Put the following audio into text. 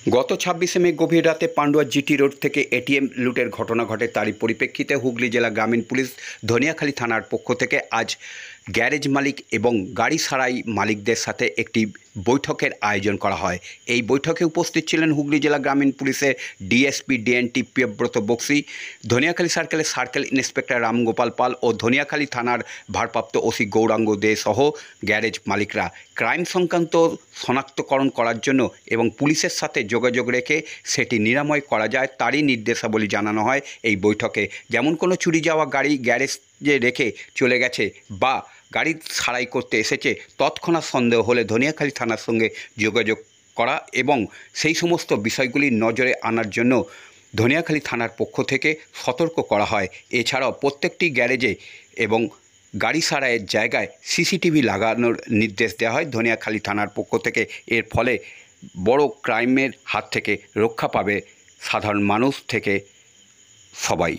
গত ২৬শে মে গভীর রাতে পান্ডুয়া জিটি রোড থেকে এটিএম লুটের ঘটনা ঘটে। তারই পরিপ্রেক্ষিতে হুগলি জেলা গ্রামীণ পুলিশ ধনিয়াখালী থানার পক্ষ থেকে আজ গ্যারেজ মালিক এবং গাড়ি সারাই মালিকদের সাথে একটি বৈঠকের আয়োজন করা হয়। এই বৈঠকে উপস্থিত ছিলেন হুগলি জেলা গ্রামীণ পুলিশের ডিএসপি ডিএনটি প্রিয়ব্রত বক্সি, ধনিয়াখালী সার্কেলের সার্কেল ইন্সপেক্টর রামগোপাল পাল ও ধনিয়াখালী থানার ভারপ্রাপ্ত ওসি গৌরাঙ্গ দে সহ গ্যারেজ মালিকরা। ক্রাইম সংক্রান্ত শনাক্তকরণ করার জন্য এবং পুলিশের সাথে যোগাযোগ রেখে সেটি নিরাময় করা যায় তারই নির্দেশাবলী জানানো হয় এই বৈঠকে। যেমন কোনো চুরি যাওয়া গাড়ি গ্যারেজে রেখে চলে গেছে বা গাড়ি সারাই করতে এসেছে, তৎক্ষণাৎ সন্দেহ হলে ধনিয়াখালী থানার সঙ্গে যোগাযোগ করা এবং সেই সমস্ত বিষয়গুলি নজরে আনার জন্য ধনিয়াখালী থানার পক্ষ থেকে সতর্ক করা হয়। এছাড়াও প্রত্যেকটি গ্যারেজে এবং গাড়ি সারাইয়ের জায়গায় সিসিটিভি লাগানোর নির্দেশ দেওয়া হয় ধনিয়াখালী থানার পক্ষ থেকে। এর ফলে বড় ক্রাইমের হাত থেকে রক্ষা পাবে সাধারণ মানুষ থেকে সবাই।